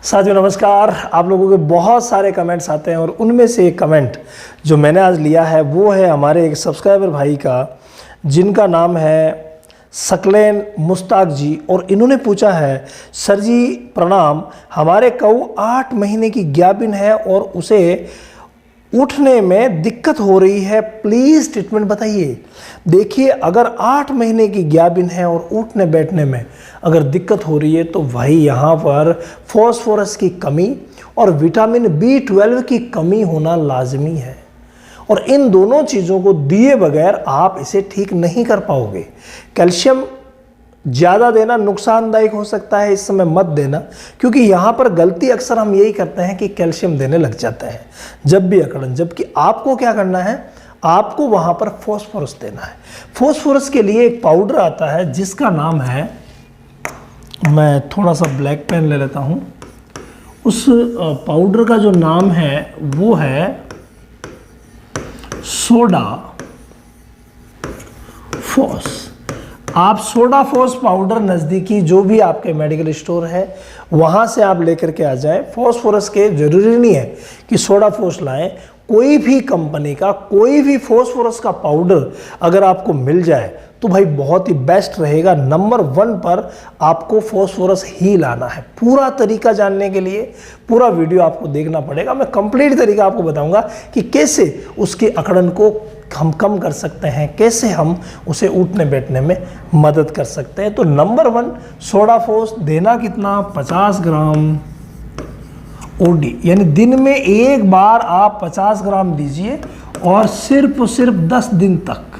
साथियों नमस्कार। आप लोगों के बहुत सारे कमेंट्स आते हैं और उनमें से एक कमेंट जो मैंने आज लिया है वो है हमारे एक सब्सक्राइबर भाई का, जिनका नाम है सकलेन मुश्ताक जी। और इन्होंने पूछा है, सर जी प्रणाम, हमारे कऊ 8 महीने की ज्ञापिन है और उसे उठने में दिक्कत हो रही है, प्लीज़ ट्रीटमेंट बताइए। देखिए, अगर 8 महीने की ज्ञापिन है और उठने बैठने में अगर दिक्कत हो रही है तो भाई यहाँ पर फॉस्फोरस की कमी और विटामिन B12 की कमी होना लाजमी है, और इन दोनों चीज़ों को दिए बगैर आप इसे ठीक नहीं कर पाओगे। कैल्शियम ज़्यादा देना नुकसानदायक हो सकता है, इस समय मत देना, क्योंकि यहाँ पर गलती अक्सर हम यही करते हैं कि कैल्शियम देने लग जाते हैं जब भी अकड़न, जबकि आपको क्या करना है, आपको वहाँ पर फॉस्फोरस देना है। फॉस्फोरस के लिए एक पाउडर आता है जिसका नाम है, मैं थोड़ा सा ब्लैक पेन ले लेता हूँ, उस पाउडर का जो नाम है वो है सोडा फॉस। आप सोडा फॉस पाउडर नज़दीकी जो भी आपके मेडिकल स्टोर है वहाँ से आप लेकर के आ जाएं। फॉस्फोरस के ज़रूरी नहीं है कि सोडा फॉस लाएं, कोई भी कंपनी का कोई भी फॉस्फोरस का पाउडर अगर आपको मिल जाए तो भाई बहुत ही बेस्ट रहेगा। नंबर 1 पर आपको फॉस्फोरस ही लाना है। पूरा तरीका जानने के लिए पूरा वीडियो आपको देखना पड़ेगा। मैं कंप्लीट तरीका आपको बताऊंगा कि कैसे उसकी अकड़न को हम कम कर सकते हैं, कैसे हम उसे उठने बैठने में मदद कर सकते हैं। तो नंबर 1, सोडा फॉस देना कितना, 50 ग्राम OD, यानी दिन में एक बार आप 50 ग्राम दीजिए और सिर्फ 10 दिन तक।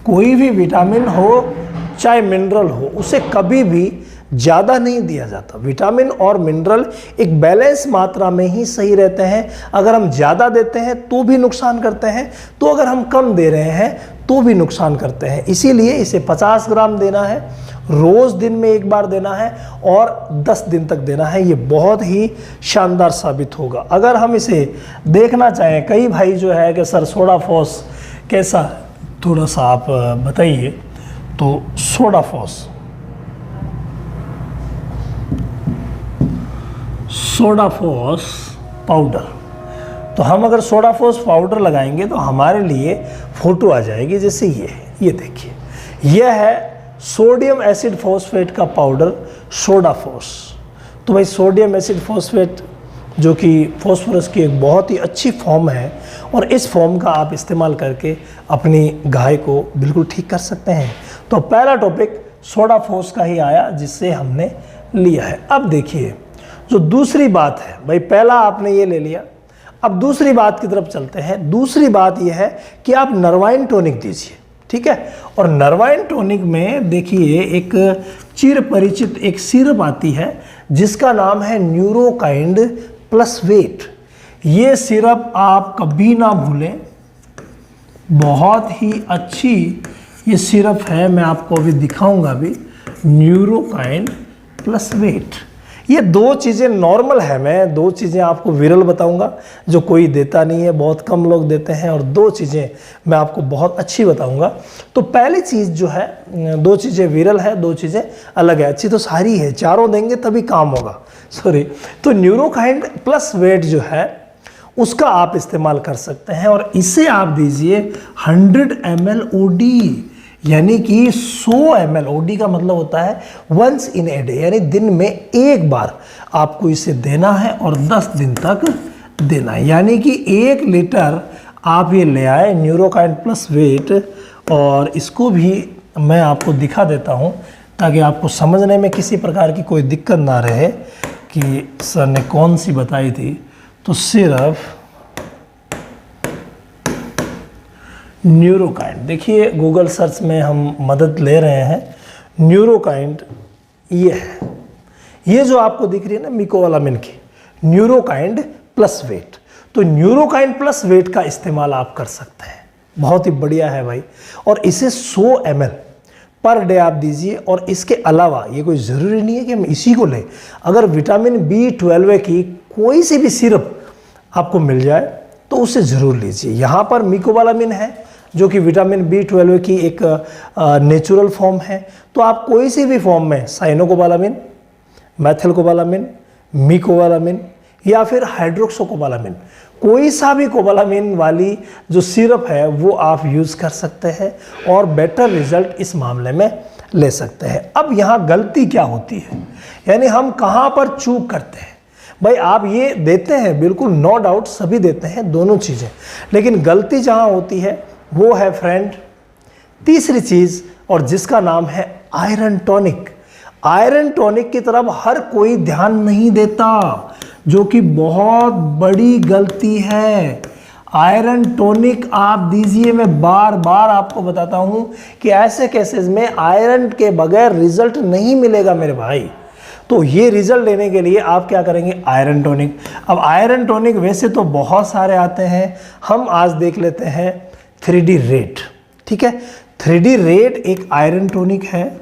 कोई भी विटामिन हो चाहे मिनरल हो, उसे कभी भी ज़्यादा नहीं दिया जाता। विटामिन और मिनरल एक बैलेंस मात्रा में ही सही रहते हैं। अगर हम ज़्यादा देते हैं तो भी नुकसान करते हैं, तो अगर हम कम दे रहे हैं तो भी नुकसान करते हैं। इसीलिए इसे 50 ग्राम देना है, रोज़ दिन में एक बार देना है और 10 दिन तक देना है। ये बहुत ही शानदार साबित होगा। अगर हम इसे देखना चाहें, कई भाई जो है कि सर सोडा फॉस कैसा, थोड़ा सा आप बताइए। तो सोडा फॉस पाउडर, तो हम अगर सोडा फॉस पाउडर लगाएंगे तो हमारे लिए फ़ोटो आ जाएगी जैसे ये देखिए, यह है सोडियम एसिड फॉस्फेट का पाउडर सोडा फॉस। तो भाई सोडियम एसिड फॉस्फेट जो कि फॉस्फोरस की एक बहुत ही अच्छी फॉर्म है, और इस फॉर्म का आप इस्तेमाल करके अपनी गाय को बिल्कुल ठीक कर सकते हैं। तो पहला टॉपिक सोडा फॉस का ही आया जिससे हमने लिया है। अब देखिए जो दूसरी बात है, भाई पहला आपने ये ले लिया, अब दूसरी बात की तरफ चलते हैं। दूसरी बात यह है कि आप नर्वाइन टॉनिक दीजिए, ठीक है। और नर्वाइन टॉनिक में देखिए एक चिर परिचित एक सिरप आती है जिसका नाम है न्यूरोकाइंड प्लस वेट। ये सिरप आप कभी ना भूलें, बहुत ही अच्छी ये सिरप है। मैं आपको अभी दिखाऊंगा भी, न्यूरोकाइंड प्लस वेट। ये 2 चीज़ें नॉर्मल है, मैं 2 चीज़ें आपको विरल बताऊंगा जो कोई देता नहीं है, बहुत कम लोग देते हैं, और 2 चीज़ें मैं आपको बहुत अच्छी बताऊंगा। तो पहली चीज़ जो है, 2 चीज़ें विरल है, 2 चीज़ें अलग है। अच्छी तो सारी है, चारों देंगे तभी काम होगा, सॉरी। तो न्यूरोकाइंड प्लस वेट जो है उसका आप इस्तेमाल कर सकते हैं, और इसे आप दीजिए 100 ml OD, यानी कि 100 ml OD का मतलब होता है वंस इन ए डे, यानी दिन में एक बार आपको इसे देना है और 10 दिन तक देना है। यानी कि 1 लीटर आप ये ले आए न्यूरोकाइंड प्लस वेट, और इसको भी मैं आपको दिखा देता हूँ ताकि आपको समझने में किसी प्रकार की कोई दिक्कत ना रहे कि सर ने कौन सी बताई थी। तो सिर्फ न्यूरोकाइंड, देखिए गूगल सर्च में हम मदद ले रहे हैं। न्यूरोकाइंड ये है, ये जो आपको दिख रही है ना मिकोवालामिन की, न्यूरोकाइंड प्लस वेट। तो न्यूरोकाइंड प्लस वेट का इस्तेमाल आप कर सकते हैं, बहुत ही बढ़िया है भाई। और इसे 100 ml पर डे आप दीजिए। और इसके अलावा ये कोई ज़रूरी नहीं है कि हम इसी को लें, अगर विटामिन B12 की कोई सी भी सिरप आपको मिल जाए तो उसे ज़रूर लीजिए। यहाँ पर मिकोबालामिन है जो कि विटामिन B12 की एक नेचुरल फॉर्म है। तो आप कोई सी भी फॉर्म में साइनोकोबालामिन, मैथिलकोबालामिन, मिकोबालामिन या फिर हाइड्रोक्सोकोबालामिन, कोई सा भी कोबालामिन वाली जो सिरप है वो आप यूज़ कर सकते हैं और बेटर रिजल्ट इस मामले में ले सकते हैं। अब यहाँ गलती क्या होती है, यानी हम कहाँ पर चूक करते हैं। भाई आप ये देते हैं, बिल्कुल नो डाउट सभी देते हैं दोनों चीज़ें, लेकिन गलती जहाँ होती है वो है फ्रेंड तीसरी चीज़, और जिसका नाम है आयरन टॉनिक। आयरन टॉनिक की तरफ हर कोई ध्यान नहीं देता, जो कि बहुत बड़ी गलती है। आयरन टॉनिक आप दीजिए, मैं बार बार आपको बताता हूं कि ऐसे केसेस में आयरन के बगैर रिजल्ट नहीं मिलेगा मेरे भाई। तो ये रिजल्ट लेने के लिए आप क्या करेंगे, आयरन टॉनिक। अब आयरन टॉनिक वैसे तो बहुत सारे आते हैं, हम आज देख लेते हैं 3D रेड। ठीक है, 3D रेड एक आयरन टॉनिक है।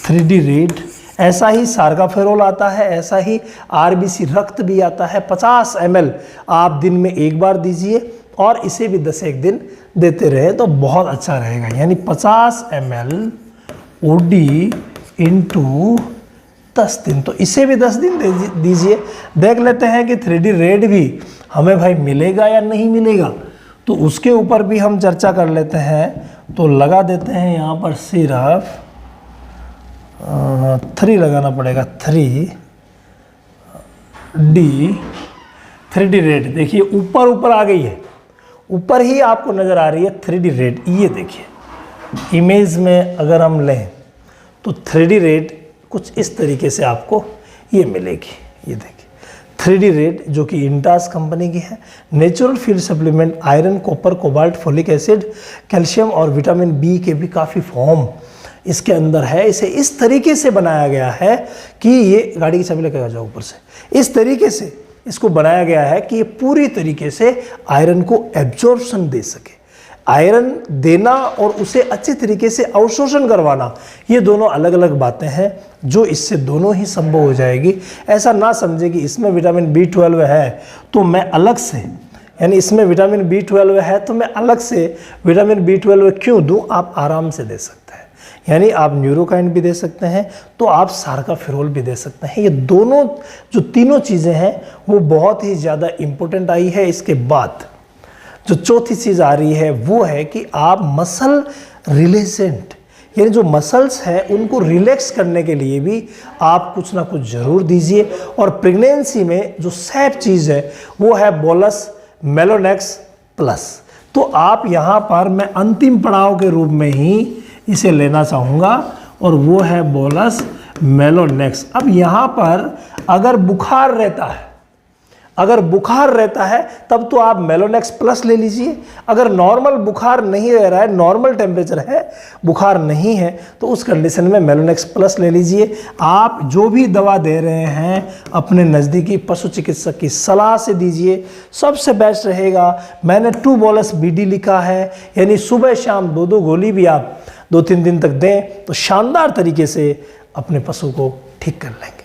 3D रेड, ऐसा ही सार्गाफेरोल आता है, ऐसा ही RBC रक्त भी आता है। 50 ml आप दिन में एक बार दीजिए और इसे भी 10 दिन देते रहे तो बहुत अच्छा रहेगा। यानी 50 ml OD इंटू 10 दिन, तो इसे भी 10 दिन दीजिए। देख लेते हैं कि 3D रेड भी हमें भाई मिलेगा या नहीं मिलेगा, तो उसके ऊपर भी हम चर्चा कर लेते हैं। तो लगा देते हैं यहाँ पर सिर्फ 3 लगाना पड़ेगा, 3D रेड। देखिए ऊपर ऊपर आ गई है, ऊपर ही आपको नज़र आ रही है 3D रेड। ये देखिए इमेज में अगर हम लें तो 3D रेड कुछ इस तरीके से आपको ये मिलेगी। ये देखिए 3D रेड जो कि इंटास कंपनी की है। Natural feed supplement, iron, copper, cobalt, folic acid, calcium और विटामिन बी के भी काफ़ी फॉर्म इसके अंदर है। इसे इस तरीके से बनाया गया है कि ये गाड़ी की चाबी लेकर आ जाओ ऊपर से, इस तरीके से इसको बनाया गया है कि ये पूरी तरीके से आयरन को एब्जॉर्प्शन दे सके। आयरन देना और उसे अच्छे तरीके से अवशोषण करवाना, ये दोनों अलग अलग बातें हैं जो इससे दोनों ही संभव हो जाएगी। ऐसा ना समझे कि इसमें विटामिन B12 है तो मैं अलग से, यानी इसमें विटामिन B12 है तो मैं अलग से विटामिन B12 क्यों दूं। आप आराम से दे सकते हैं, यानी आप न्यूरोकाइन भी दे सकते हैं, तो आप सार्गाफेरोल भी दे सकते हैं। ये दोनों जो तीनों चीज़ें हैं वो बहुत ही ज़्यादा इम्पोर्टेंट आई है। इसके बाद जो चौथी चीज़ आ रही है वो है कि आप मसल रिलैक्सेंट, यानी जो मसल्स हैं उनको रिलैक्स करने के लिए भी आप कुछ ना कुछ ज़रूर दीजिए। और प्रेगनेंसी में जो सेफ चीज़ है वो है बोलस मेलोनेक्स प्लस। तो आप यहाँ पर मैं अंतिम पड़ाव के रूप में ही इसे लेना चाहूँगा और वो है बोलस मेलोनेक्स। अब यहाँ पर अगर बुखार रहता है, तब तो आप मेलोनेक्स प्लस ले लीजिए। अगर नॉर्मल बुखार नहीं रह रहा है, नॉर्मल टेम्परेचर है, बुखार नहीं है, तो उस कंडीशन में मेलोनेक्स प्लस ले लीजिए। आप जो भी दवा दे रहे हैं अपने नज़दीकी पशु चिकित्सक की सलाह से दीजिए, सबसे बेस्ट रहेगा। मैंने 2 बोलस BD लिखा है, यानी सुबह शाम 2-2 गोली भी आप 2-3 दिन तक दें तो शानदार तरीके से अपने पशु को ठीक कर लेंगे।